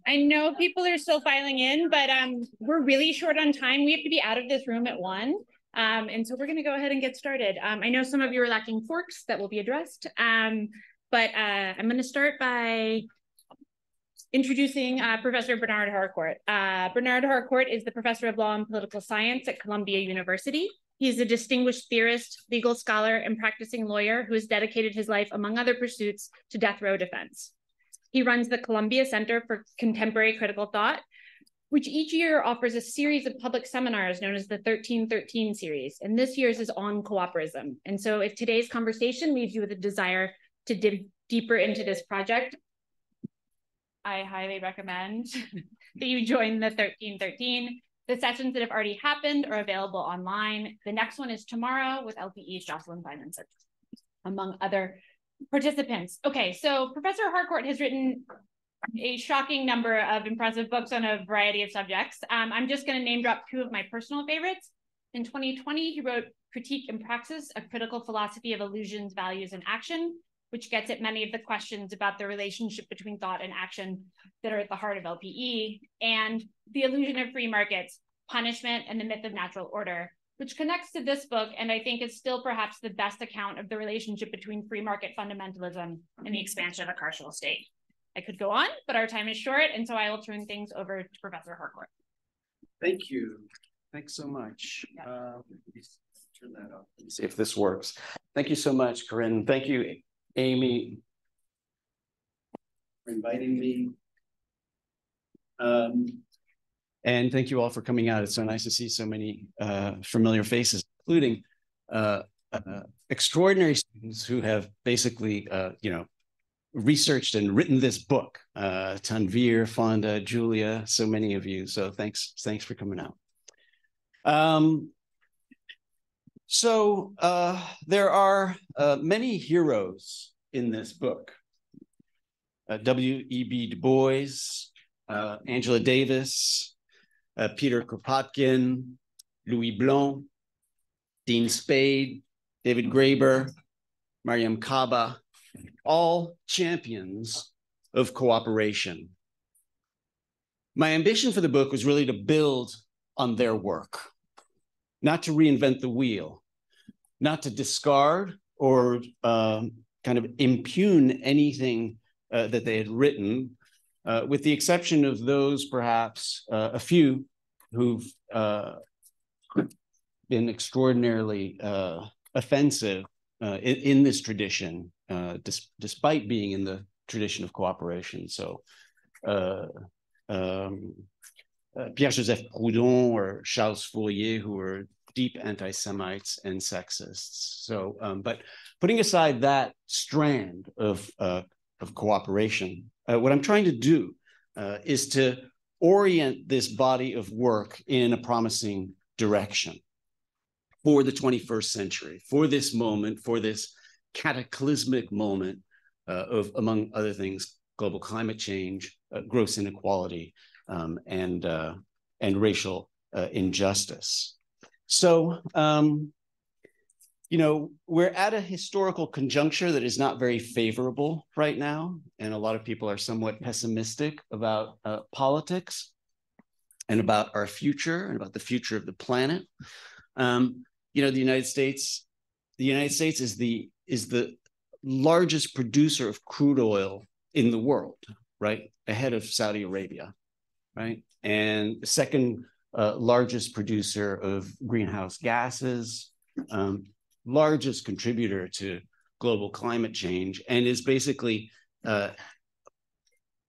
I know people are still filing in, but we're really short on time. We have to be out of this room at 1. And so we're going to go ahead and get started. I know some of you are lacking forks that will be addressed, but I'm going to start by introducing Professor Bernard Harcourt. Bernard Harcourt is the professor of law and political science at Columbia University. He's a distinguished theorist, legal scholar, and practicing lawyer who has dedicated his life, among other pursuits, to death row defense. He runs the Columbia Center for Contemporary Critical Thought, which each year offers a series of public seminars known as the 1313 series. And this year's is on cooperism. And so if today's conversation leaves you with a desire to dig deeper into this project, I highly recommend that you join the 1313. The sessions that have already happened are available online. The next one is tomorrow with LPE's Jocelyn Simonson, among other participants. Okay, so Professor Harcourt has written a shocking number of impressive books on a variety of subjects. I'm just going to name drop 2 of my personal favorites. In 2020, he wrote Critique and Praxis, a critical philosophy of illusions, values, and action, which gets at many of the questions about the relationship between thought and action that are at the heart of LPE, and The Illusion of Free Markets, Punishment and the Myth of Natural Order, which connects to this book, and I think is still perhaps the best account of the relationship between free market fundamentalism and the expansion of a carceral state. I could go on, but our time is short, and so I will turn things over to Professor Harcourt. Thank you. Thanks so much. Turn that up. Let me see if this works. Thank you so much, Corinne. Thank you, Amy, for inviting me. And thank you all for coming out. It's so nice to see so many familiar faces, including extraordinary students who have basically, researched and written this book. Tanvir, Fonda, Julia, so many of you. So thanks for coming out. There are many heroes in this book. W.E.B. Du Bois, Angela Davis, Peter Kropotkin, Louis Blanc, Dean Spade, David Graeber, Mariam Kaba, all champions of cooperation. My ambition for the book was really to build on their work, not to reinvent the wheel, not to discard or kind of impugn anything that they had written, with the exception of those, perhaps, a few who've been extraordinarily offensive in this tradition, despite being in the tradition of cooperation. So Pierre-Joseph Proudhon or Charles Fourier, who were deep anti-Semites and sexists. So, but putting aside that strand of cooperation, what I'm trying to do is to orient this body of work in a promising direction for the 21st century, for this moment, for this cataclysmic moment of, among other things, global climate change, gross inequality, and racial injustice. So, we're at a historical conjuncture that is not very favorable right now, and a lot of people are somewhat pessimistic about politics and about our future and about the future of the planet. The United States is the largest producer of crude oil in the world, right, ahead of Saudi Arabia, right, and the second largest producer of greenhouse gases, largest contributor to global climate change, and is basically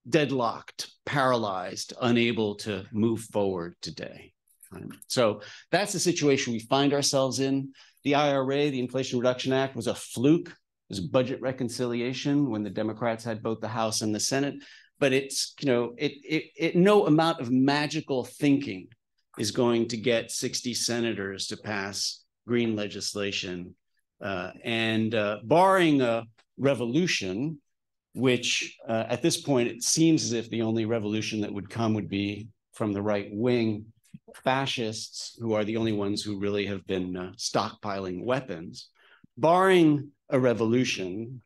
deadlocked, paralyzed, unable to move forward today. So that's the situation we find ourselves in. The IRA, the Inflation Reduction Act, was a fluke. It was budget reconciliation when the Democrats had both the House and the Senate. But it's, no amount of magical thinking is going to get 60 senators to pass green legislation. Barring a revolution, which at this point, it seems as if the only revolution that would come would be from the right wing, fascists, who are the only ones who really have been stockpiling weapons. Barring a revolution,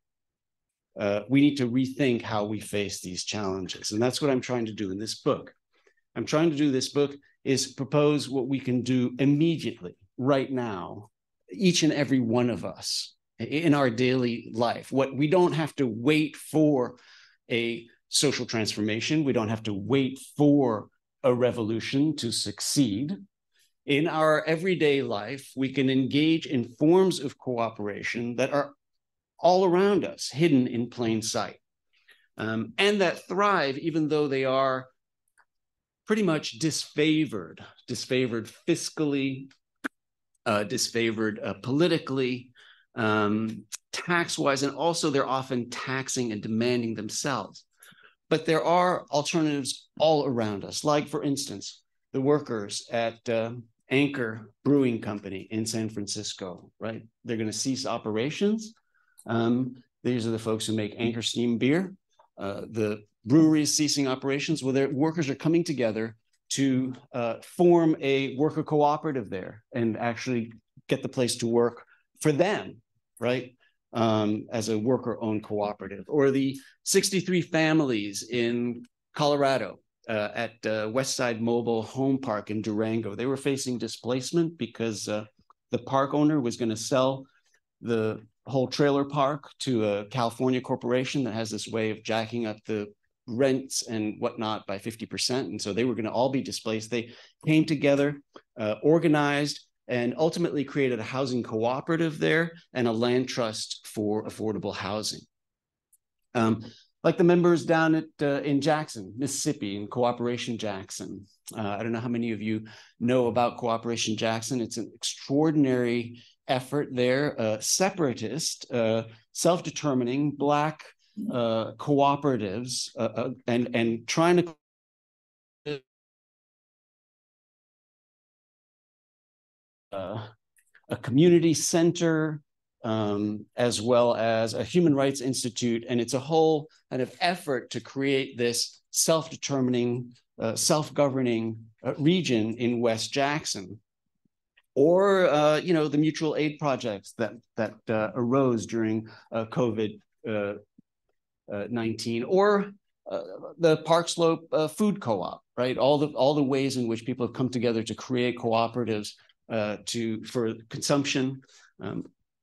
we need to rethink how we face these challenges. And that's what I'm trying to do in this book. I'm trying to do this book is propose what we can do immediately, right now, each and every one of us in our daily life. What we don't have to wait for a social transformation. We don't have to wait for a revolution to succeed. In our everyday life, we can engage in forms of cooperation that are all around us, hidden in plain sight, and that thrive even though they are pretty much disfavored fiscally, disfavored politically, tax-wise, and also they're often taxing and demanding themselves. But there are alternatives all around us, like, for instance, the workers at Anchor Brewing Company in San Francisco, right? They're going to cease operations. These are the folks who make Anchor Steam beer. The brewery is ceasing operations. Well, their workers are coming together to form a worker cooperative there and actually get the place to work for them, right? As a worker-owned cooperative. Or the 63 families in Colorado at Westside Mobile Home Park in Durango. They were facing displacement because the park owner was going to sell the whole trailer park to a California corporation that has this way of jacking up the rents and whatnot by 50%. And so they were going to all be displaced. They came together, organized, and ultimately created a housing cooperative there and a land trust for affordable housing. Like the members down at in Jackson, Mississippi, in Cooperation Jackson. I don't know how many of you know about Cooperation Jackson. It's an extraordinary effort there, separatist, self-determining Black cooperatives, and trying to a community center, as well as a human rights institute. And it's a whole kind of effort to create this self-determining, self-governing region in West Jackson. Or, the mutual aid projects that arose during COVID-19, or the Park Slope Food Co-op, right? All the ways in which people have come together to create cooperatives for consumption,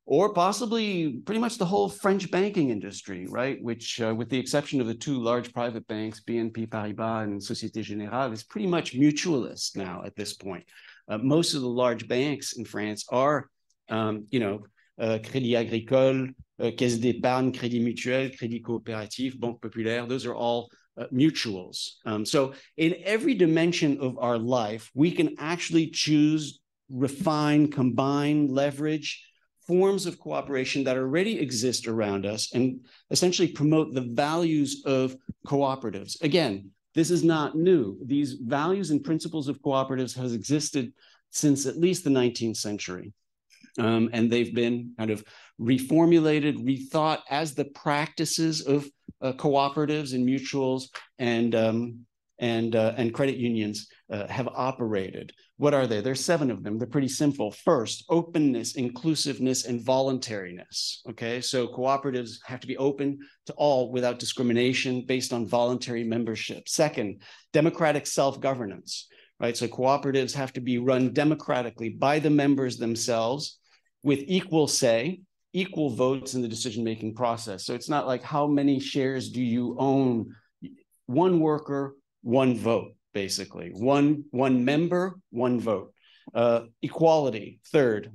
or possibly pretty much the whole French banking industry, right? Which, with the exception of the two large private banks, BNP Paribas and Société Générale, is pretty much mutualist now at this point. Most of the large banks in France are, Crédit Agricole, Caisse d'Épargne, Crédit Mutuel, Crédit Coopératif, Banque Populaire. Those are all mutuals. So in every dimension of our life, we can actually choose, refine, combine, leverage forms of cooperation that already exist around us and essentially promote the values of cooperatives. Again, this is not new. These values and principles of cooperatives has existed since at least the 19th century. And they've been kind of reformulated, rethought as the practices of cooperatives and mutuals and credit unions have operated. What are they? There's 7 of them. They're pretty simple. First, openness, inclusiveness, and voluntariness. Okay, so cooperatives have to be open to all without discrimination based on voluntary membership. Second, democratic self-governance, right? So cooperatives have to be run democratically by the members themselves with equal say, equal votes in the decision-making process. So it's not like how many shares do you own? One worker, one vote, basically. One member, one vote. Equality, third.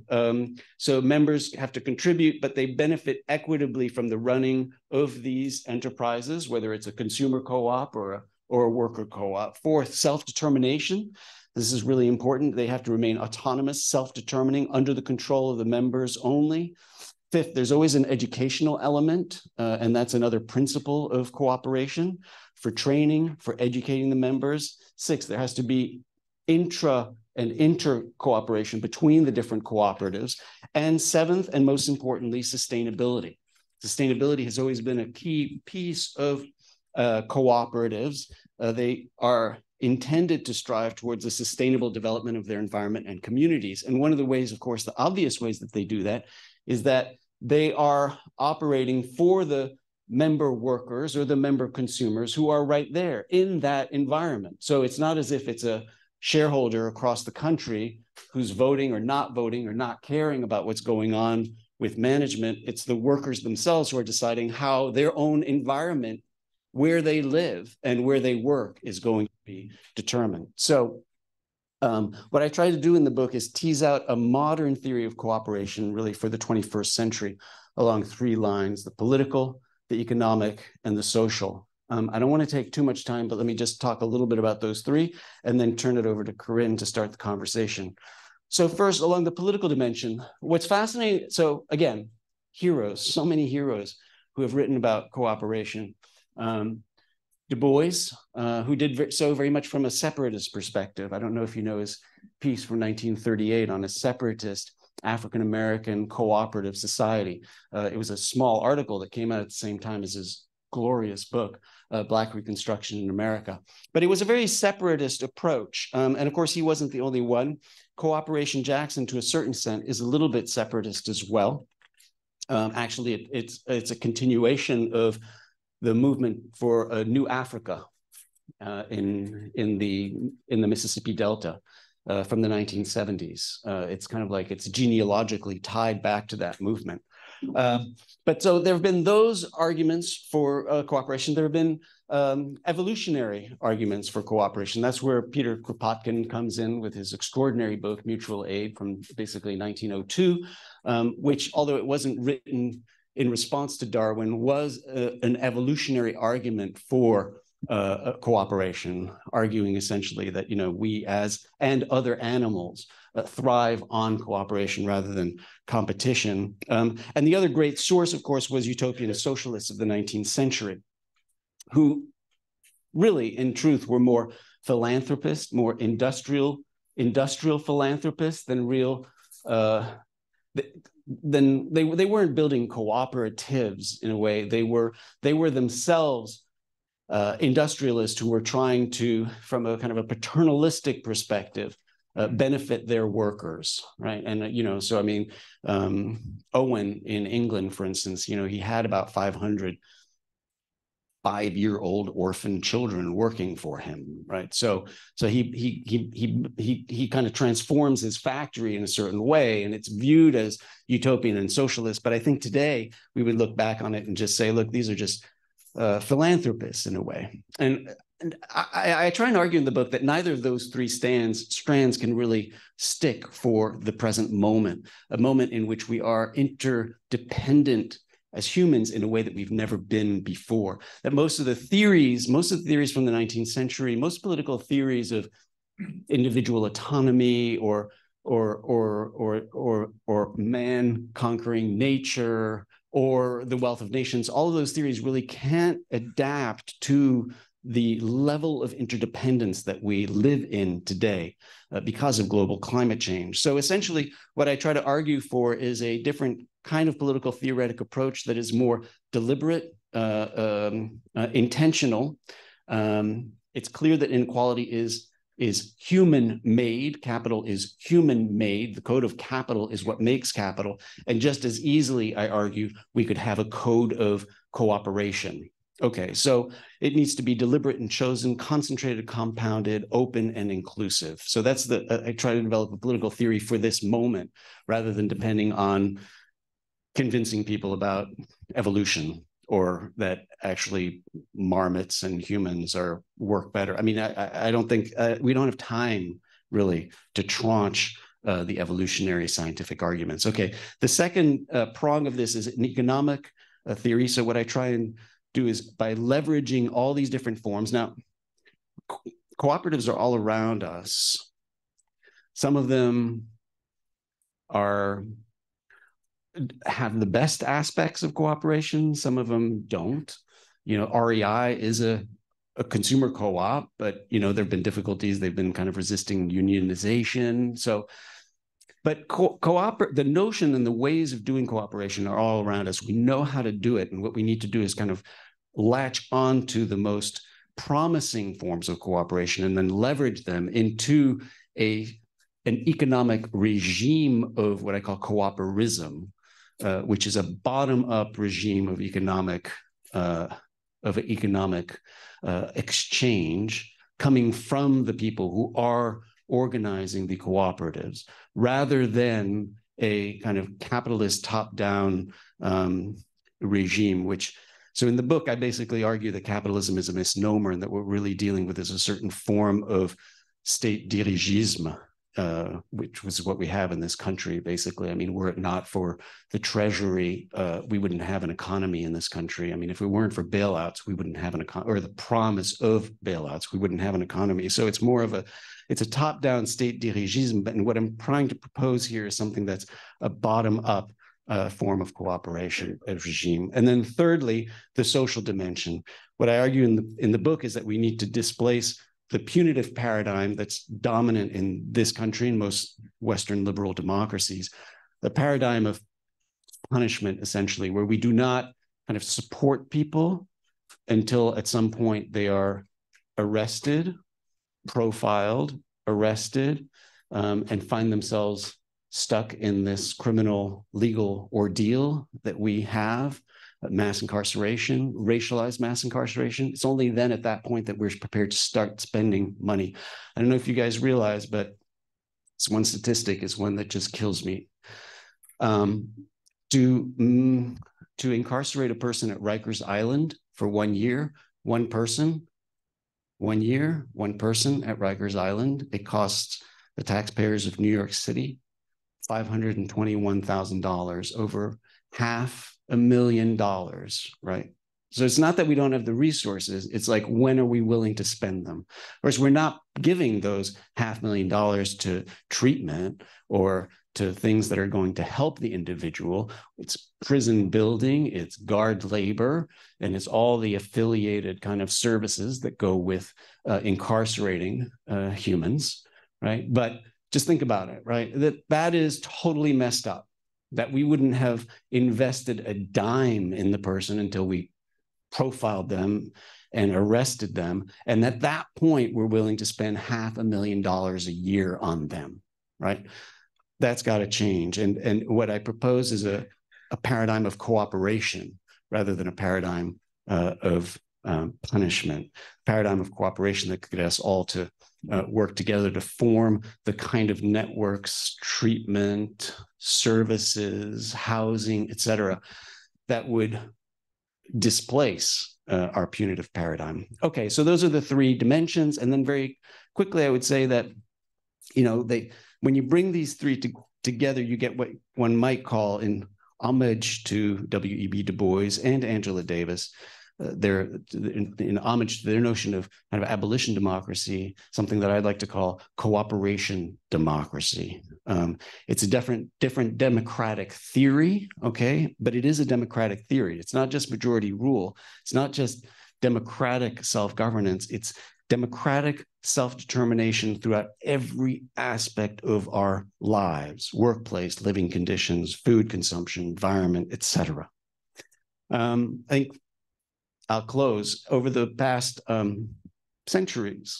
So members have to contribute, but they benefit equitably from the running of these enterprises, whether it's a consumer co-op or a worker co-op. Fourth, self-determination. This is really important. They have to remain autonomous, self-determining, under the control of the members only. Fifth, there's always an educational element, and that's another principle of cooperation, for training, for educating the members. Sixth, there has to be intra and inter-cooperation between the different cooperatives. And seventh, and most importantly, sustainability. Sustainability has always been a key piece of cooperatives. They are intended to strive towards the sustainable development of their environment and communities. And one of the ways, of course, the obvious ways that they do that is that they are operating for the member workers or the member consumers who are right there in that environment. So it's not as if it's a shareholder across the country who's voting or not caring about what's going on with management. It's the workers themselves who are deciding how their own environment, where they live and where they work, is going to be determined. So what I try to do in the book is tease out a modern theory of cooperation, really for the 21st century, along three lines: the political, the economic, and the social. I don't want to take too much time, but let me just talk a little bit about those three and then turn it over to Corinne to start the conversation. So first, along the political dimension, what's fascinating, so again, heroes, so many heroes who have written about cooperation. Du Bois, who did so very much from a separatist perspective. I don't know if you know his piece from 1938 on a separatist African-American cooperative society. It was a small article that came out at the same time as his glorious book, Black Reconstruction in America. But it was a very separatist approach. And of course, he wasn't the only one. Cooperation Jackson, to a certain extent, is a little bit separatist as well. Actually, it's a continuation of the movement for a new Africa in the Mississippi Delta from the 1970s. It's kind of like it's genealogically tied back to that movement. But so there have been those arguments for cooperation. There have been evolutionary arguments for cooperation. That's where Peter Kropotkin comes in with his extraordinary book, Mutual Aid, from basically 1902, which, although it wasn't written in response to Darwin, was an evolutionary argument for cooperation, arguing essentially that, you know, we as and other animals thrive on cooperation rather than competition. And the other great source, of course, was utopian socialists of the 19th century, who really, in truth, were more philanthropists, more industrial philanthropists than real. Then they weren't building cooperatives in a way. They were themselves industrialists who were trying to, from a kind of a paternalistic perspective, benefit their workers, right? And you know, so I mean, Owen in England, for instance, you know, he had about 500 5-year-old orphan children working for him, right? So he kind of transforms his factory in a certain way, and it's viewed as utopian and socialist. But I think today we would look back on it and just say, look, these are just philanthropists in a way. And I try and argue in the book that neither of those three strands can really stick for the present moment, a moment in which we are interdependent as humans in a way that we've never been before. That most of the theories from the 19th century, most political theories of individual autonomy or man conquering nature or the wealth of nations, all of those theories really can't adapt to the level of interdependence that we live in today because of global climate change. So essentially, what I try to argue for is a different kind of political theoretic approach that is more deliberate, intentional. It's clear that inequality is human-made. Capital is human-made. The code of capital is what makes capital. And just as easily, I argue, we could have a code of cooperation. Okay, so it needs to be deliberate and chosen, concentrated, compounded, open, and inclusive. So that's I try to develop a political theory for this moment, rather than depending on convincing people about evolution or that actually marmots and humans work better. I mean, I don't think, we don't have time really to tranche the evolutionary scientific arguments. Okay, the second prong of this is an economic theory. So what I try and do is, by leveraging all these different forms. Now, cooperatives are all around us. Some of them have the best aspects of cooperation. Some of them don't. You know, REI is a consumer co-op, but you know, there have been difficulties. They've been kind of resisting unionization. So, but the notion and the ways of doing cooperation are all around us. We know how to do it, and what we need to do is kind of latch onto the most promising forms of cooperation and then leverage them into an economic regime of what I call coöperism, which is a bottom-up regime of economic economic exchange coming from the people who are organizing the cooperatives, rather than a kind of capitalist top-down regime, which, so in the book, I basically argue that capitalism is a misnomer and that what we're really dealing with is a certain form of state dirigisme, which was what we have in this country, basically. I mean, were it not for the treasury, we wouldn't have an economy in this country. I mean, if it weren't for bailouts, we wouldn't have an economy, or the promise of bailouts, we wouldn't have an economy. So it's more of it's a top-down state dirigisme, and what I'm trying to propose here is something that's a bottom-up form of cooperation regime. And then thirdly, the social dimension. What I argue in the book is that we need to displace the punitive paradigm that's dominant in this country and most Western liberal democracies, the paradigm of punishment, essentially, where we do not kind of support people until at some point they are arrested, profiled, arrested, and find themselves stuck in this criminal legal ordeal that we have, mass incarceration, racialized mass incarceration. It's only then at that point that we're prepared to start spending money. I don't know if you guys realize, but it's one statistic is one that just kills me. To incarcerate a person at Rikers Island for 1 year, one person at Rikers Island, it costs the taxpayers of New York City $521,000, over $500,000, right? So it's not that we don't have the resources, it's like, when are we willing to spend them? Whereas we're not giving those $500,000 to treatment or to things that are going to help the individual. It's prison building, it's guard labor, and it's all the affiliated kind of services that go with incarcerating humans, right? But just think about it, right? That is totally messed up, that we wouldn't have invested a dime in the person until we profiled them and arrested them. And at that point, we're willing to spend $500,000 a year on them, right? That's got to change. And what I propose is a paradigm of cooperation rather than a paradigm of punishment, paradigm of cooperation that could get us all to work together to form the kind of networks, treatment, services, housing, et cetera, that would displace our punitive paradigm. Okay, so those are the three dimensions. And then very quickly, I would say that, when you bring these three together, you get what one might call, in homage to W.E.B. Du Bois and Angela Davis, in homage to their notion of kind of abolition democracy, something that I'd like to call cooperation democracy. It's a different democratic theory, okay? But it is a democratic theory. It's not just majority rule. It's not just democratic self-governance. It's democratic self-determination throughout every aspect of our lives: workplace, living conditions, food consumption, environment, etc. I think I'll close. Over the past centuries,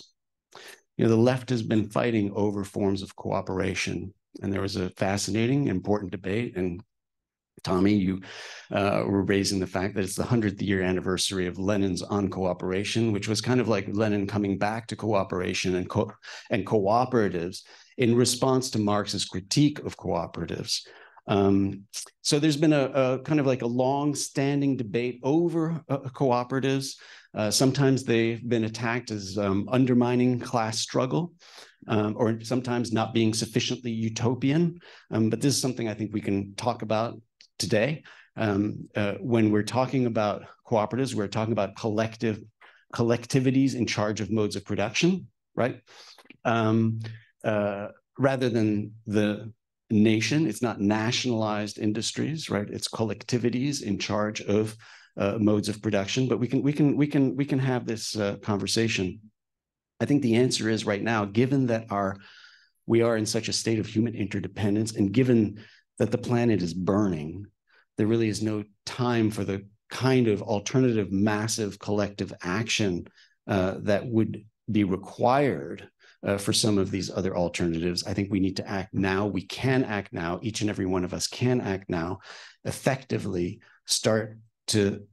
the left has been fighting over forms of cooperation. And there was a fascinating, important debate. And Tommy, you were raising the fact that it's the 100th year anniversary of Lenin's On Cooperation, which was kind of like Lenin coming back to cooperation and cooperatives in response to Marx's critique of cooperatives. So there's been a kind of like a long-standing debate over cooperatives. Sometimes they've been attacked as undermining class struggle, or sometimes not being sufficiently utopian. But this is something I think we can talk about today. When we're talking about cooperatives, we're talking about collectivities in charge of modes of production, right? Rather than the nation. It's not nationalized industries, right? It's collectivities in charge of modes of production. But we can have this conversation. I think the answer is right now, given that we are in such a state of human interdependence, and given that the planet is burning, there really is no time for the kind of alternative, massive collective action that would be required for some of these other alternatives. I think we need to act now. We can act now. Each and every one of us can act now, effectively start to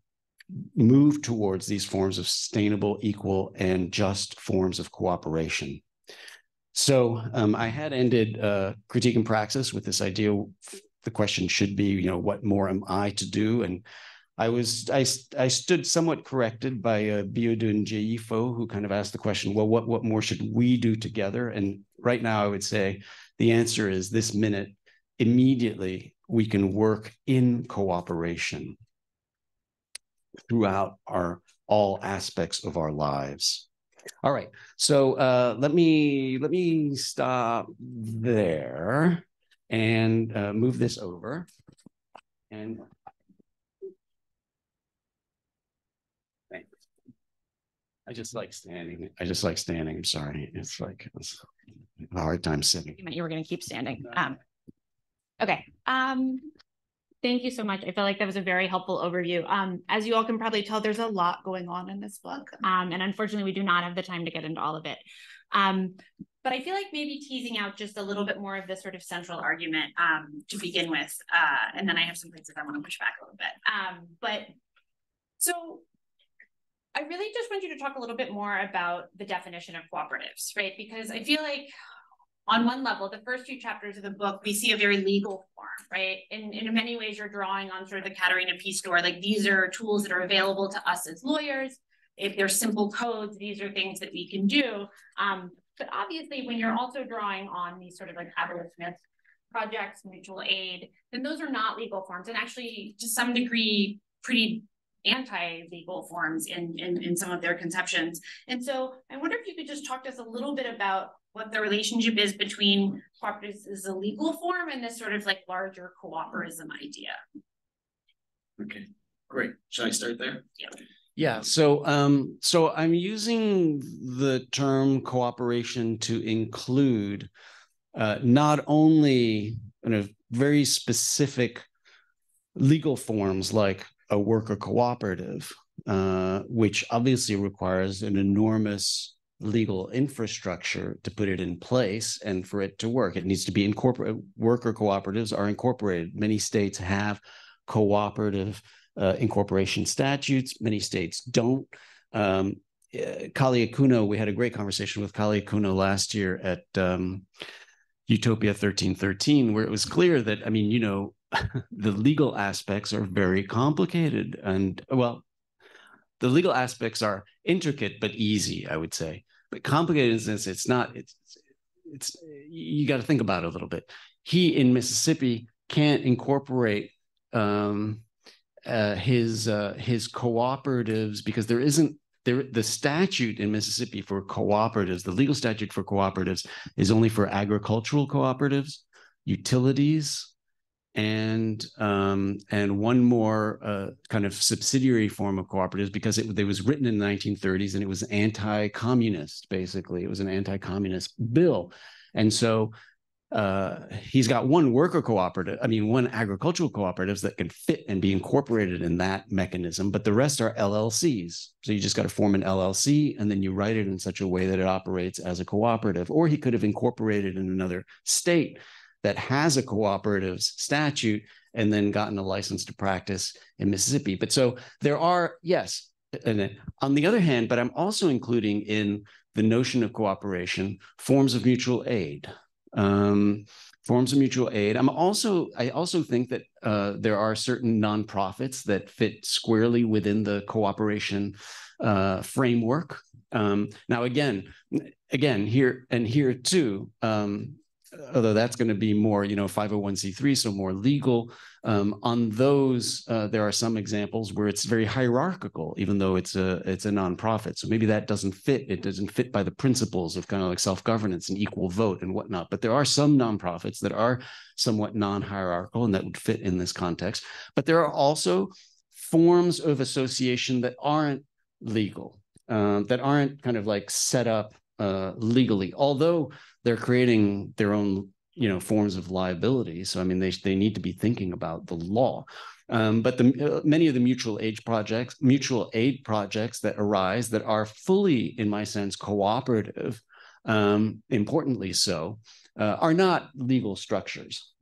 move towards these forms of sustainable, equal, and just forms of cooperation. So I had ended Critique and Praxis with this idea. The question should be, what more am I to do? And I stood somewhat corrected by Biodun Jaifo, who kind of asked the question, well, what more should we do together? And right now I would say the answer is this minute, immediately, we can work in cooperation throughout all aspects of our lives. All right, so let me stop there and move this over. And I just like standing. I'm sorry. It's a hard time sitting. You meant you were going to keep standing. Okay. Thank you so much. I feel like that was a very helpful overview. As you all can probably tell, there's a lot going on in this book. And unfortunately, we do not have the time to get into all of it. But I feel like maybe teasing out just a little bit more of this sort of central argument to begin with. And then I have some places I want to push back a little bit. So I really just want you to talk a little bit more about the definition of cooperatives, right? Because I feel like on one level, the first few chapters of the book, we see a very legal form, right? And in many ways, you're drawing on sort of the Caterina Peace Store. Like, these are tools that are available to us as lawyers. If they're simple codes, these are things that we can do. But obviously, when you're also drawing on these sort of like abolitionist projects, mutual aid, then those are not legal forms, and actually, to some degree, pretty anti-legal forms in some of their conceptions. And so I wonder if you could just talk to us a little bit about what the relationship is between cooperatives as a legal form and this sort of like larger coöperism idea. Okay, great. Should I start there? Yeah. Yeah. So I'm using the term cooperation to include not only very specific legal forms like a worker cooperative, which obviously requires an enormous legal infrastructure to put it in place and for it to work. It needs to be incorporated. Worker cooperatives are incorporated. Many states have cooperative incorporation statutes. Many states don't. Kali Akuno, we had a great conversation with Kali Akuno last year at Utopia 1313, where it was clear that, the legal aspects are very complicated. And, well, the legal aspects are intricate but easy, I would say. But complicated in the sense it's you got to think about it a little bit. He in Mississippi can't incorporate his cooperatives because the statute in Mississippi for cooperatives, the legal statute for cooperatives, is only for agricultural cooperatives, utilities, and one more kind of subsidiary form of cooperatives, because it was written in the 1930s and it was anti-communist. Basically, it was an anti-communist bill, and so he's got one one agricultural cooperatives that can fit and be incorporated in that mechanism, but the rest are LLCs. So you just got to form an LLC and then you write it in such a way that it operates as a cooperative. Or he could have incorporated in another state that has a cooperatives statute and then gotten a license to practice in Mississippi. But so there are, yes, and on the other hand, but I'm also including in the notion of cooperation forms of mutual aid. Forms of mutual aid. I also think that there are certain nonprofits that fit squarely within the cooperation framework. Now, again, here too, although that's going to be more, 501c3, so more legal. On those, there are some examples where it's very hierarchical, even though it's a nonprofit. So maybe that doesn't fit. It doesn't fit by the principles of kind of like self-governance and equal vote and whatnot. But there are some nonprofits that are somewhat non-hierarchical and that would fit in this context. But there are also forms of association that aren't legal, that aren't kind of like set up legally, although they're creating their own, forms of liability. So, they need to be thinking about the law. But many of the mutual aid projects that arise that are fully, in my sense, cooperative, importantly so, are not legal structures.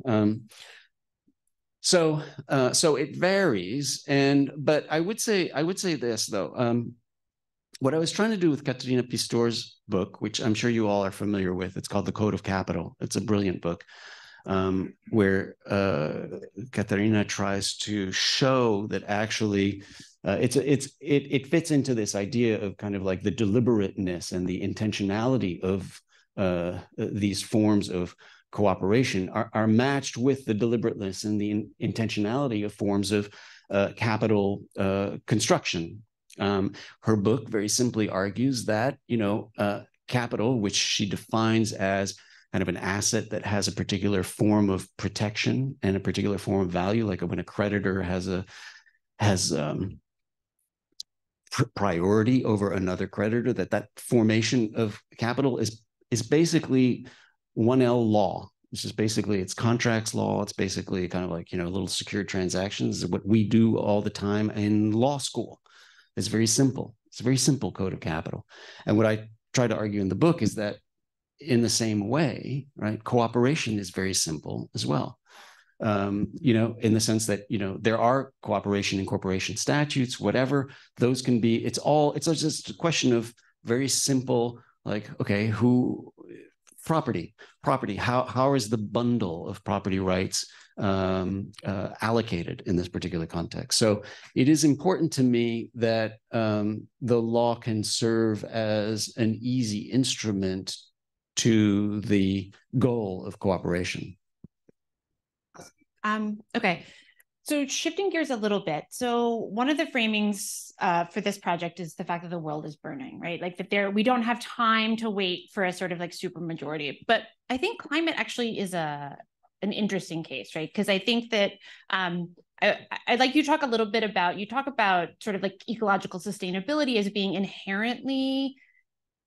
So it varies, but I would say this though. What I was trying to do with Katerina Pistor's book, which I'm sure you all are familiar with, it's called The Code of Capital. It's a brilliant book, where Katerina tries to show that actually it fits into this idea of kind of like the deliberateness and the intentionality of these forms of cooperation are matched with the deliberateness and the intentionality of forms of capital construction. Her book very simply argues that, capital, which she defines as kind of an asset that has a particular form of protection and a particular form of value, like when a creditor has priority over another creditor, that formation of capital is basically 1L law. It's just basically, it's contracts law. It's basically kind of like, little secured transactions, what we do all the time in law school. It's very simple. It's a very simple code of capital. And what I try to argue in the book is that in the same way, right, cooperation is very simple as well. In the sense that, there are cooperation and corporation statutes, whatever, those can be, it's just a question of very simple, like, okay, property, how is the bundle of property rights allocated in this particular context? So it is important to me that the law can serve as an easy instrument to the goal of cooperation. Okay, so shifting gears a little bit. So one of the framings for this project is the fact that the world is burning, right? Like that we don't have time to wait for a sort of like super majority. But I think climate actually is an interesting case, right? Because I think that I'd like you to talk a little bit about, sort of like ecological sustainability as being inherently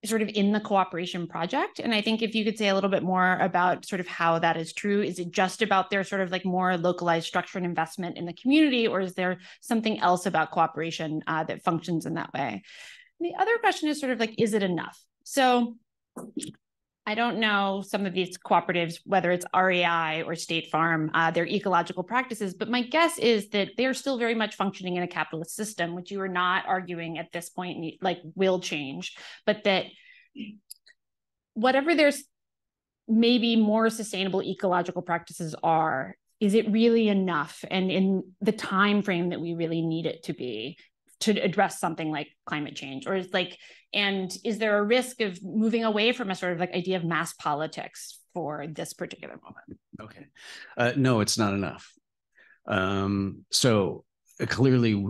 sort of in the cooperation project. And I think if you could say a little bit more about sort of how that is true. Is it just about their sort of like more localized structure and investment in the community, or is there something else about cooperation that functions in that way? And the other question is sort of like, is it enough? So I don't know some of these cooperatives, whether it's REI or State Farm, their ecological practices, but my guess is that they're still very much functioning in a capitalist system, which you are not arguing at this point, like will change, but that whatever there's maybe more sustainable ecological practices are, is it really enough? And in the time frame that we really need it to be, to address something like climate change? Or is there a risk of moving away from a sort of like idea of mass politics for this particular moment? Okay. No, it's not enough. So clearly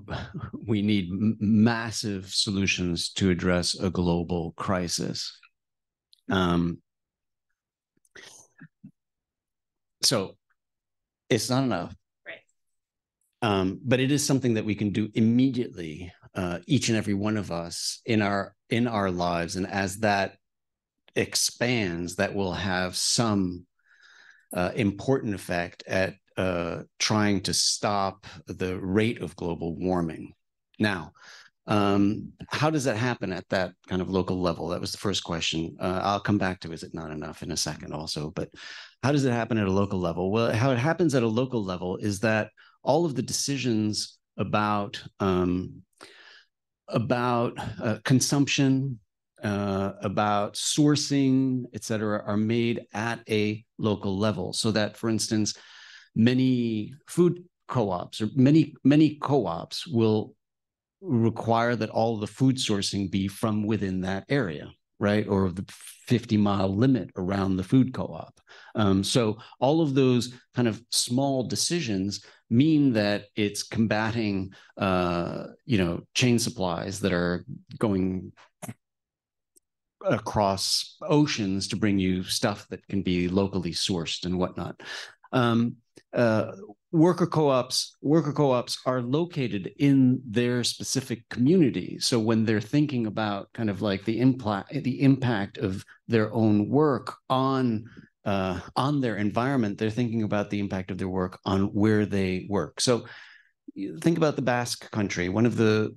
we need massive solutions to address a global crisis. So it's not enough. But it is something that we can do immediately, each and every one of us in our lives, and as that expands, that will have some important effect at trying to stop the rate of global warming. Now, how does that happen at that kind of local level? That was the first question. I'll come back to is it not enough in a second also, but how does it happen at a local level? Well, how it happens at a local level is that all of the decisions about consumption, about sourcing, et cetera, are made at a local level. So that, for instance, many food co-ops or many co-ops will require that all of the food sourcing be from within that area, right? Or the 50-mile limit around the food co-op. So all of those kind of small decisions mean that it's combating, chain supplies that are going across oceans to bring you stuff that can be locally sourced and whatnot. Worker co-ops are located in their specific community. So when they're thinking about kind of like the impact of their own work on their environment, they're thinking about the impact of their work on where they work. So think about the Basque Country. One of the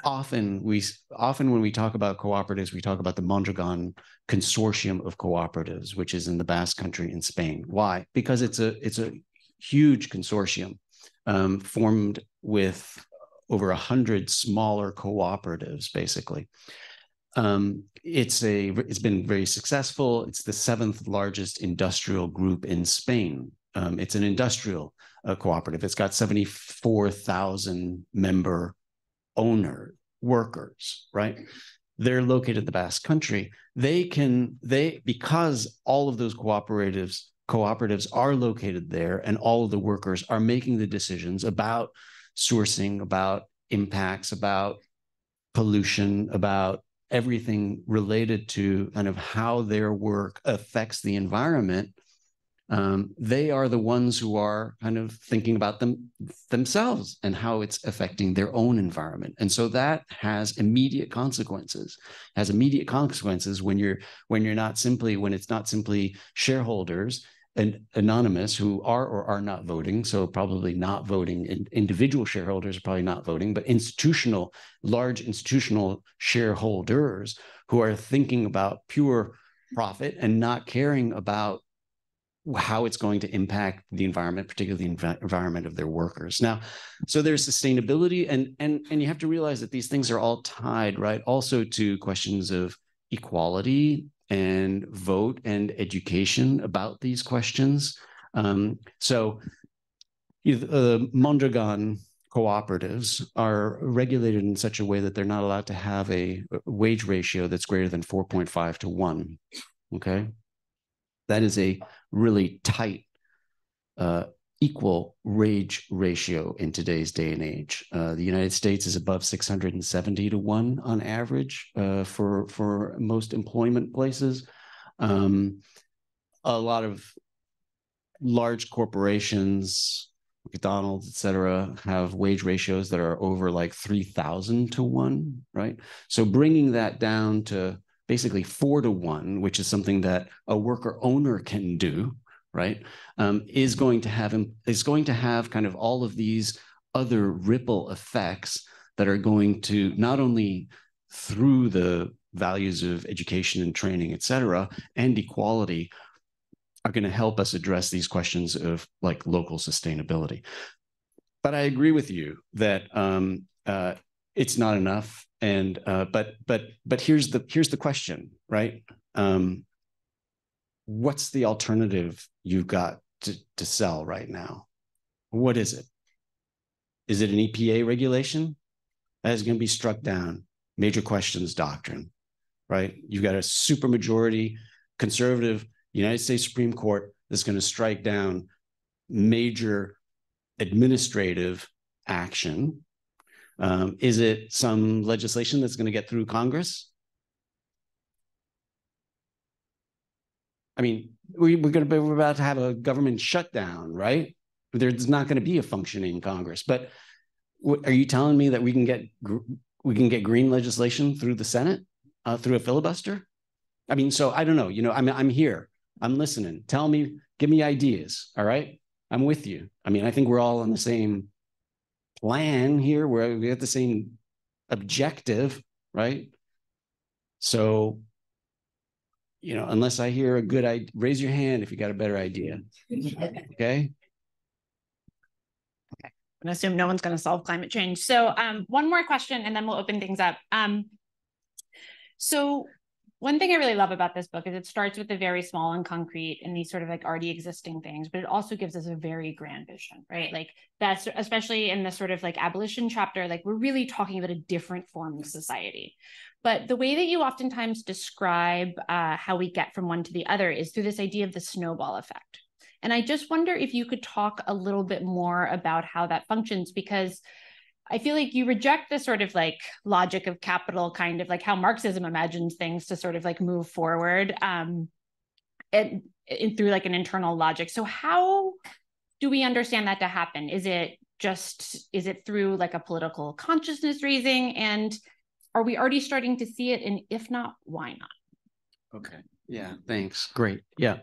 often when we talk about cooperatives, we talk about the Mondragon consortium of cooperatives, which is in the Basque Country in Spain. Why? Because it's a huge consortium formed with over 100 smaller cooperatives, basically. It's been very successful. It's the 7th largest industrial group in Spain. It's an industrial cooperative. It's got 74,000 member workers, right? They're located in the Basque Country. Because all of those cooperatives are located there, and all of the workers are making the decisions about sourcing, about impacts, about pollution, about everything related to kind of how their work affects the environment. They are the ones who are kind of thinking about themselves and how it's affecting their own environment. And so that has immediate consequences. When it's not simply shareholders and anonymous who are or are not voting. So probably not voting, individual shareholders are probably not voting, but large institutional shareholders who are thinking about pure profit and not caring about how it's going to impact the environment, particularly the environment of their workers. Now, so there's sustainability, and you have to realize that these things are all tied, right, also to questions of equality and vote and education about these questions. So the Mondragon cooperatives are regulated in such a way that they're not allowed to have a wage ratio that's greater than 4.5 to 1, okay? That is a really tight, equal wage ratio in today's day and age. The United States is above 670 to 1 on average for most employment places. A lot of large corporations, McDonald's, et cetera, have wage ratios that are over like 3,000 to 1, right? So bringing that down to basically 4 to 1, which is something that a worker owner can do, right, is going to have kind of all of these other ripple effects that are going to, not only through the values of education and training, et cetera, and equality, are going to help us address these questions of like local sustainability. But I agree with you that it's not enough. And but here's the question, right? What's the alternative you've got to sell right now? What is it? Is it an EPA regulation? That is going to be struck down. Major questions doctrine, right? You've got a supermajority conservative United States Supreme Court that's going to strike down major administrative action. Is it some legislation that's going to get through Congress? I mean, we're about to have a government shutdown, right? There's not going to be a functioning Congress. But are you telling me that we can get green legislation through the Senate through a filibuster? I mean, so I don't know. You know, I'm here. I'm listening. Tell me, give me ideas. All right, I'm with you. I mean, I think we're all on the same plan here. We have the same objective, right? So, you know, unless I hear a good idea, raise your hand if you got a better idea. Okay. I'm gonna assume no one's going to solve climate change. So one more question and then we'll open things up. So one thing I really love about this book is it starts with the very small and concrete and these sort of like already existing things, but it also gives us a very grand vision, right? Like that's especially in the sort of like abolition chapter, like we're really talking about a different form of society. But the way that you oftentimes describe how we get from one to the other is through this idea of the snowball effect. And I just wonder if you could talk a little bit more about how that functions, because I feel like you reject the sort of like logic of capital, kind of like how Marxism imagines things to sort of like move forward and through like an internal logic. So how do we understand that to happen? Is it through like a political consciousness raising? And are we already starting to see it? And if not, why not? Okay. Yeah, thanks. Great. Yeah.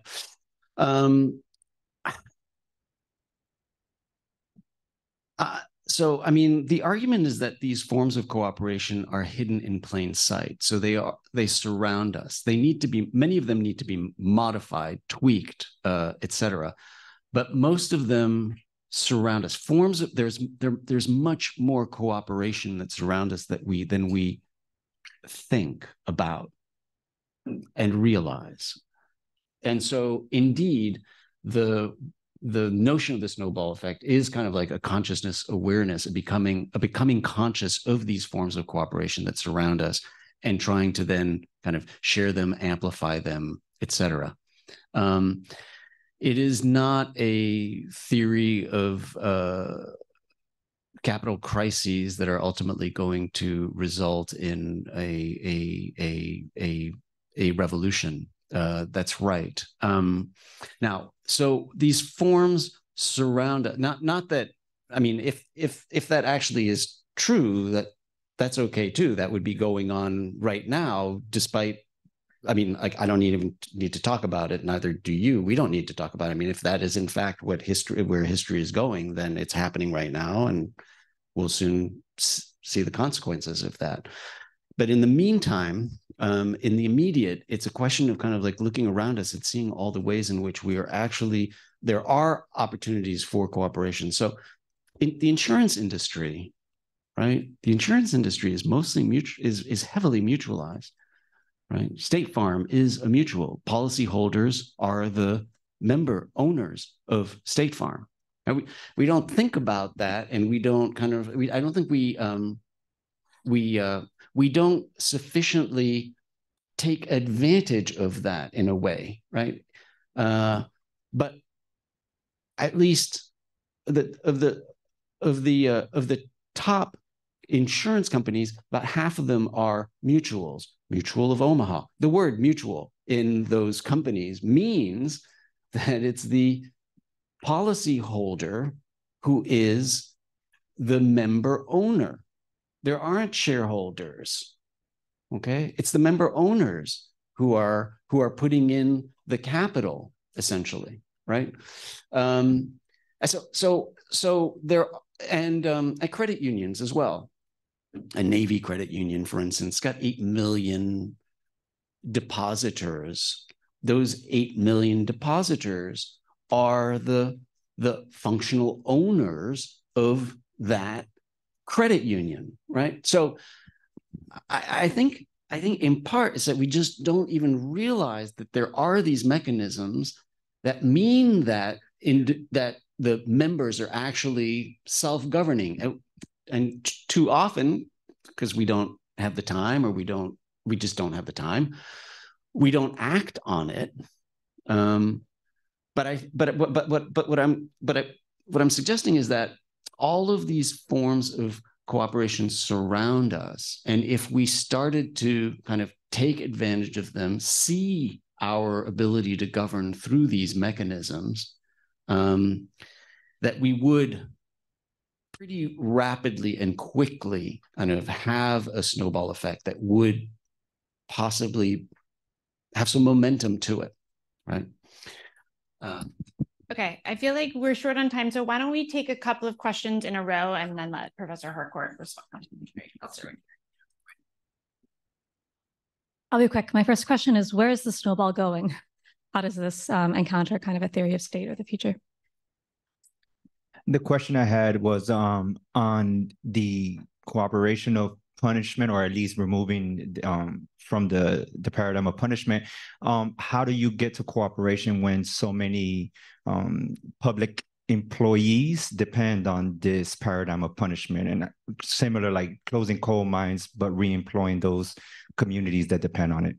So, I mean, the argument is that these forms of cooperation are hidden in plain sight. So they surround us. Many of them need to be modified, tweaked, et cetera. but most of them surround us. Forms of there's much more cooperation that surround us than we think about and realize. And so indeed, the notion of the snowball effect is kind of like a consciousness awareness, a becoming conscious of these forms of cooperation that surround us and trying to then kind of share them, amplify them, etc. It is not a theory of capital crises that are ultimately going to result in a revolution. That's right. Now, so these forms surround, not that, I mean, if that actually is true, that's okay too. That would be going on right now, despite, I mean, like, I don't even need to talk about it. Neither do you. We don't need to talk about it. I mean, if that is in fact where history is going, then it's happening right now, and we'll soon see the consequences of that. But in the meantime, in the immediate, it's a question of kind of like looking around us and seeing all the ways in which we are actually, there are opportunities for cooperation. So in the insurance industry, right? The insurance industry is mostly is heavily mutualized, right? State Farm is a mutual. Policyholders are the member owners of State Farm. And we don't think about that, and we don't kind of, I don't think we don't sufficiently take advantage of that in a way, right? But at least of the top insurance companies, about half of them are mutuals. Mutual of Omaha. The word mutual in those companies means that it's the policyholder who is the member owner. There aren't shareholders. Okay, it's the member owners who are putting in the capital, essentially, right? So there, and at credit unions as well. A Navy credit union, for instance, got 8 million depositors. Those 8 million depositors are the functional owners of that credit union, right? So I think in part is that we just don't even realize that there are these mechanisms that mean that that the members are actually self-governing, and too often, because we don't have the time, or we just don't have the time, we don't act on it. But what I'm suggesting is that all of these forms of cooperation surround us, and if we started to kind of take advantage of them, see our ability to govern through these mechanisms, that we would pretty rapidly and quickly kind of have a snowball effect that would possibly have some momentum to it, right? Okay, I feel like we're short on time, so why don't we take a couple of questions in a row and then let Professor Harcourt respond. I'll be quick. My first question is, where is the snowball going? How does this encounter kind of a theory of state or the future? The question I had was on the cooperation of punishment, or at least removing from the paradigm of punishment. How do you get to cooperation when so many public employees depend on this paradigm of punishment, and similar, like closing coal mines, but re-employing those communities that depend on it?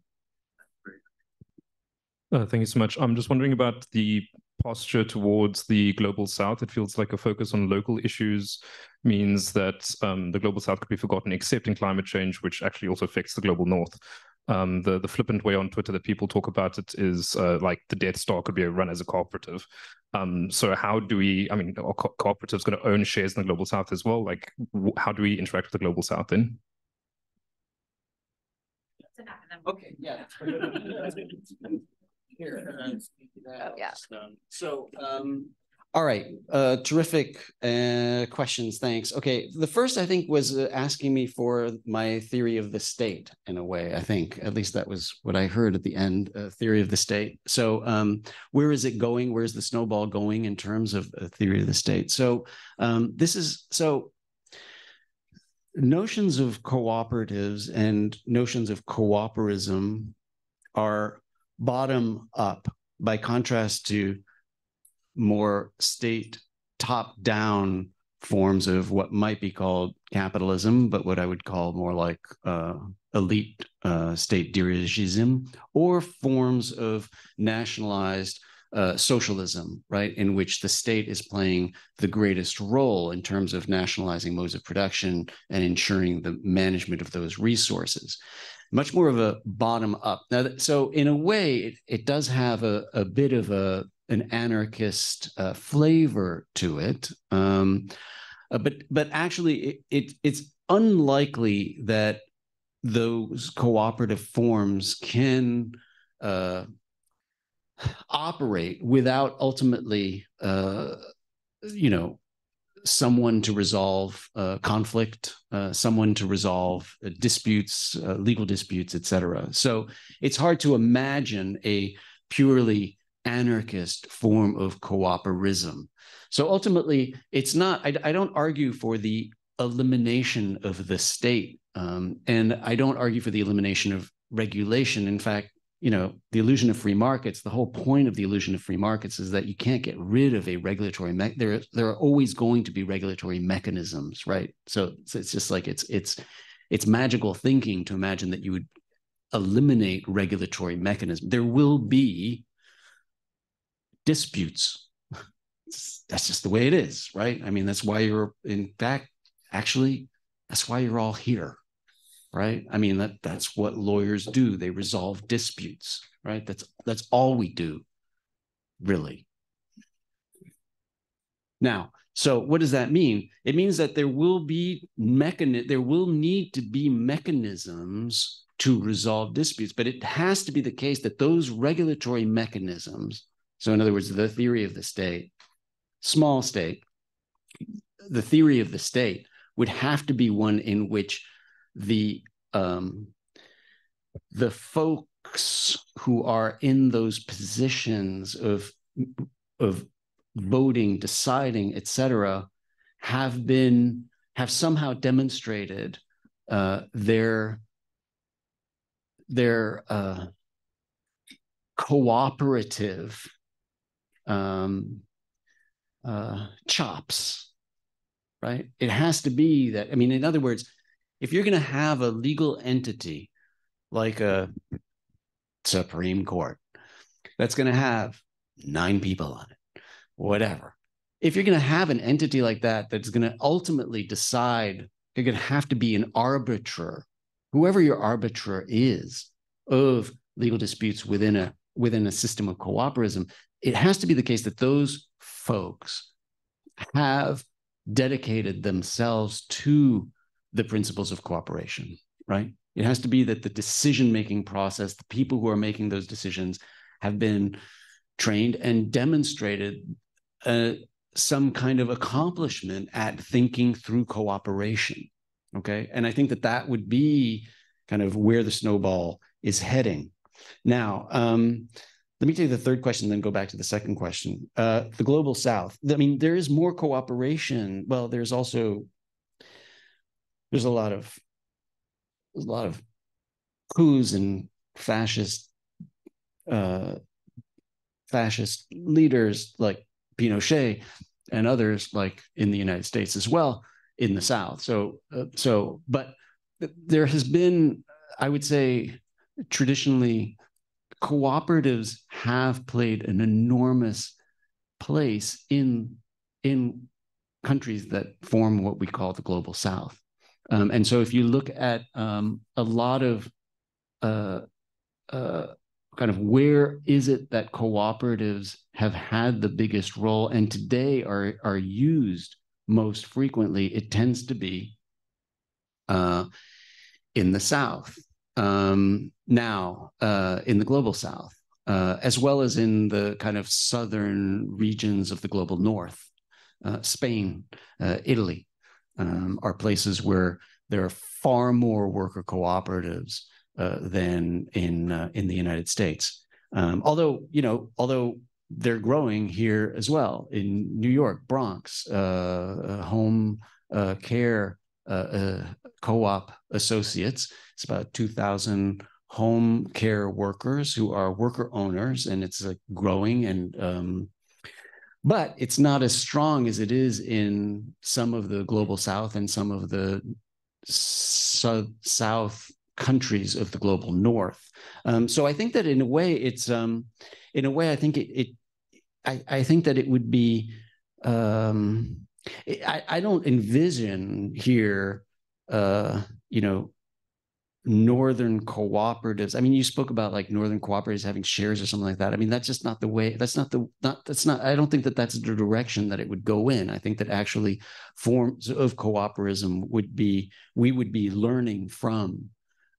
Thank you so much. I'm just wondering about the posture towards the global south. It feels like a focus on local issues means that the global south could be forgotten, except in climate change, which actually also affects the global north. The flippant way on Twitter that people talk about it is like the Death Star could be run as a cooperative. So how do we, I mean, are cooperatives going to own shares in the global south as well? Like, how do we interact with the global south then? Okay, yeah. Here, yeah. So All right, terrific questions, thanks. Okay, the first I think was asking me for my theory of the state in a way, I think, at least that was what I heard at the end, theory of the state. So where is it going? Where's the snowball going in terms of a theory of the state? So notions of cooperatives and notions of coöperism are bottom up by contrast to more state top-down forms of what might be called capitalism, but what I would call more like elite state dirigism, or forms of nationalized socialism, right, in which the state is playing the greatest role in terms of nationalizing modes of production and ensuring the management of those resources. Much more of a bottom up. Now, so in a way, it does have a bit of an anarchist flavor to it, but actually, it's unlikely that those cooperative forms can operate without ultimately, someone to resolve conflict, someone to resolve disputes, legal disputes, etc. So it's hard to imagine a purely anarchist form of coöperism. So ultimately, it's not, I don't argue for the elimination of the state, and I don't argue for the elimination of regulation. In fact, the illusion of free markets, the whole point of the illusion of free markets is that you can't get rid of a regulatory, there are always going to be regulatory mechanisms, right? So it's just like, it's magical thinking to imagine that you would eliminate regulatory mechanisms. There will be disputes. That's just the way it is, right? I mean, that's why that's why you're all here, right? I mean, that's what lawyers do. They resolve disputes, right? That's all we do, really. Now, so what does that mean? It means that there will need to be mechanisms to resolve disputes, but it has to be the case that those regulatory mechanisms, so in other words, the theory of the state, small state, the theory of the state would have to be one in which the folks who are in those positions of voting, deciding, etc., have somehow demonstrated their cooperative chops, right? It has to be that, I mean, in other words, if you're going to have a legal entity like a Supreme Court that's going to have 9 people on it, whatever, if you're going to have an entity like that that's going to ultimately decide, you're going to have to be an arbiter, whoever your arbiter is, of legal disputes within a system of coöperism. It has to be the case that those folks have dedicated themselves to the principles of cooperation, right? It has to be that the decision-making process, the people who are making those decisions, have been trained and demonstrated some kind of accomplishment at thinking through cooperation, okay? And I think that would be kind of where the snowball is heading. Now, let me take the third question, then go back to the second question. The global South. I mean, there is more cooperation. Well, there's a lot of coups and fascist leaders like Pinochet and others, like in the United States as well, in the South. But there has been, I would say, traditionally, cooperatives have played an enormous place in countries that form what we call the global South. And so if you look at a lot of kind of where is it that cooperatives have had the biggest role and today are used most frequently, it tends to be in the South. Now, in the global South. as well as in the kind of southern regions of the global north. Spain, Italy are places where there are far more worker cooperatives than in the United States. Although they're growing here as well in New York, Bronx, home care co-op associates. It's about 2,000 home care workers who are worker owners, and it's growing, and but it's not as strong as it is in some of the global south and some of the south countries of the global north. So I think that in a way it's in a way I think I think that it would be I don't envision here northern cooperatives. I mean, you spoke about like northern cooperatives having shares or something like that. I mean, that's just not the way. I don't think that that's the direction that it would go in. I think that actually forms of coöperism we would be learning from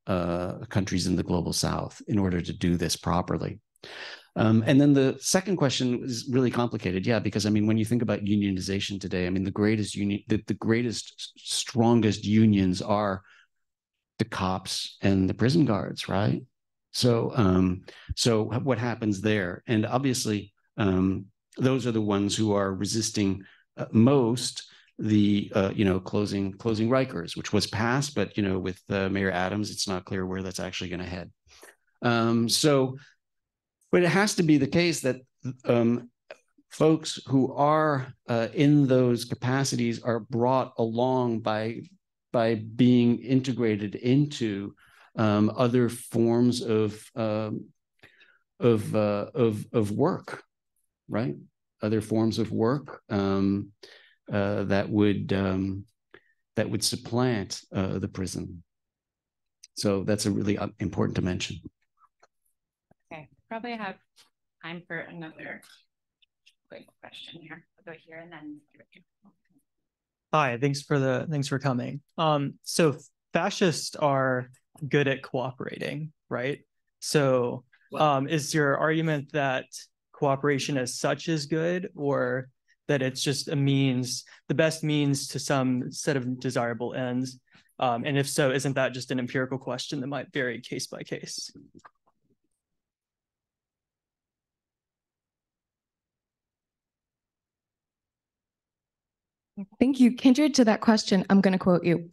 countries in the global south in order to do this properly. And then the second question is really complicated. Yeah, because I mean, when you think about unionization today, I mean, the greatest, strongest unions are the cops and the prison guards, right? So, so what happens there? And obviously, those are the ones who are resisting most the closing Rikers, which was passed, but with Mayor Adams, it's not clear where that's actually going to head. But it has to be the case that folks who are in those capacities are brought along by being integrated into other forms of work, right? Other forms of work that would supplant the prison. So that's a really important dimension. Okay, probably have time for another quick question here. I'll go here and then. Hi, thanks for coming. So fascists are good at cooperating, right? So is your argument that cooperation as such is good, or that it's just the best means to some set of desirable ends? And if so, isn't that just an empirical question that might vary case by case? Thank you. Kindred to that question, I'm going to quote you.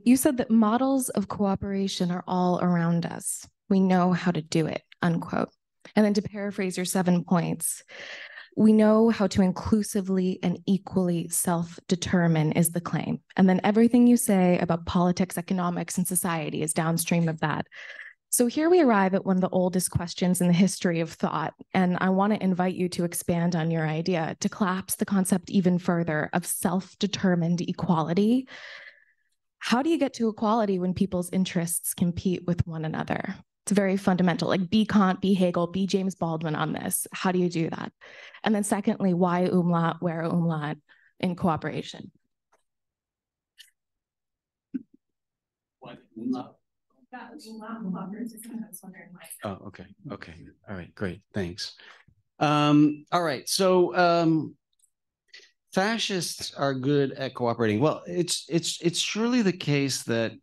You said that models of cooperation are all around us. We know how to do it, unquote. And then to paraphrase your 7 points, we know how to inclusively and equally self-determine is the claim. And then everything you say about politics, economics, and society is downstream of that. So here we arrive at one of the oldest questions in the history of thought, and I want to invite you to expand on your idea, to collapse the concept even further of self-determined equality. How do you get to equality when people's interests compete with one another? It's very fundamental, like be Kant, be Hegel, be James Baldwin on this. How do you do that? And then secondly, why umlaut, where umlaut in cooperation? What umlaut? Oh, okay. Okay. All right. Great. Thanks. All right. So fascists are good at cooperating. Well, it's surely the case that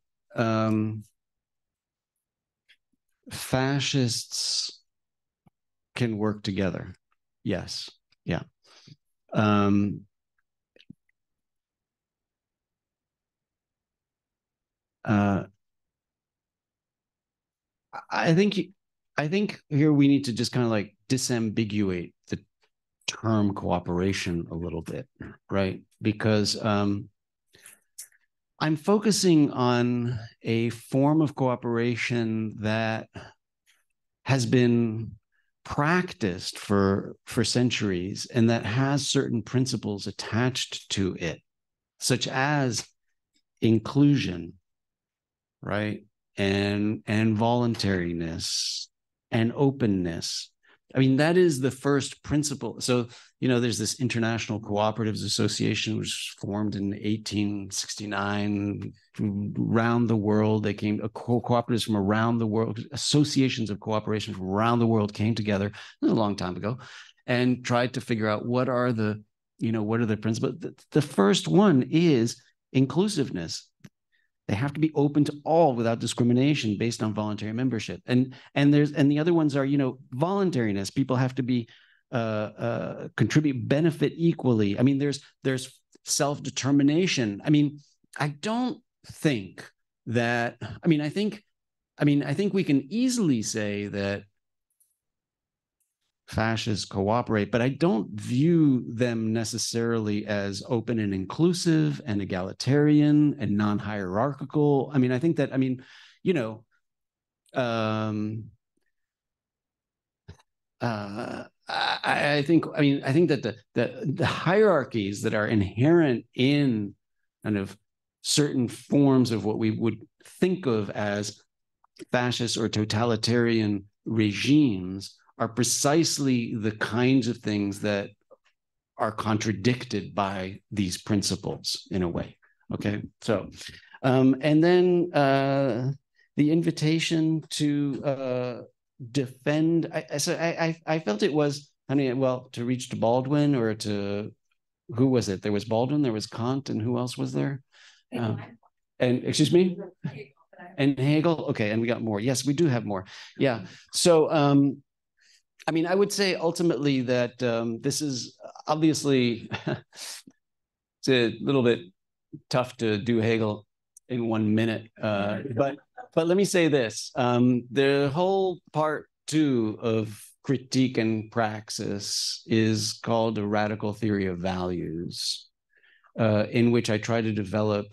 fascists can work together. Yes. Yeah. I think here we need to just kind of like disambiguate the term cooperation a little bit, right? Because I'm focusing on a form of cooperation that has been practiced for centuries and that has certain principles attached to it, such as inclusion, right? And voluntariness and openness. I mean, that is the first principle. So, you know, there's this International Cooperatives Association, which was formed in 1869 around the world. They came, cooperatives from around the world, associations of cooperation from around the world came together. This was a long time ago, and tried to figure out what are the, you know, what are the principles. The first one is inclusiveness. They have to be open to all without discrimination based on voluntary membership. And the other ones are, you know, voluntariness. People have to be contribute, benefit equally. I mean, there's self-determination. I mean, I don't think that, I think we can easily say that fascists cooperate, but I don't view them necessarily as open and inclusive and egalitarian and non-hierarchical. I mean, I think that, I mean, you know, I think that the hierarchies that are inherent in kind of certain forms of what we would think of as fascist or totalitarian regimes are precisely the kinds of things that are contradicted by these principles in a way. Okay, so and then the invitation to defend. I felt it was, I mean, well, to reach to Baldwin, or to, who was it? There was Baldwin, there was Kant, and who else was there? And excuse me, and Hegel. Okay, and we got more. Yes, we do have more. Yeah. So I mean, I would say ultimately that this is obviously it's a little bit tough to do Hegel in 1 minute, but let me say this: the whole part 2 of Critique and Praxis is called a radical theory of values, in which I try to develop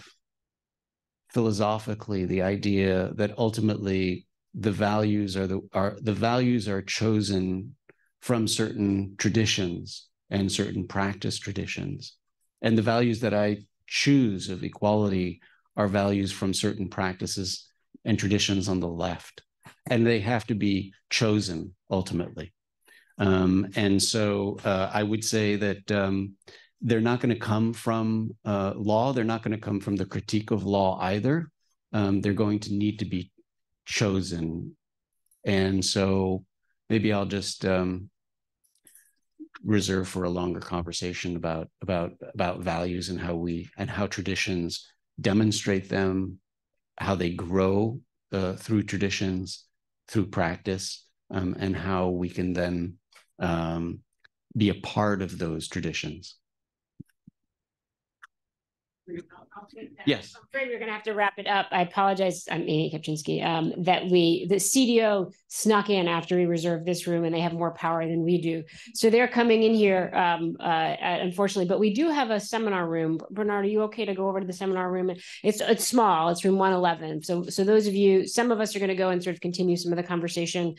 philosophically the idea that ultimately the values are chosen from certain traditions and certain practice traditions, and the values that I choose of equality are values from certain practices and traditions on the left, and they have to be chosen ultimately. And so I would say that they're not going to come from law. They're not going to come from the critique of law either. They're going to need to be chosen. And so maybe I'll just reserve for a longer conversation about values and how traditions demonstrate them, how they grow through traditions, through practice, and how we can then be a part of those traditions. Yes. I'm afraid we're going to have to wrap it up. I apologize. I'm Amy Kapczynski. That the CDO snuck in after we reserved this room, and they have more power than we do. So they're coming in here, unfortunately. But we do have a seminar room. Bernard, are you okay to go over to the seminar room? It's small. It's room 111. So those of you, some of us are going to go and sort of continue some of the conversation.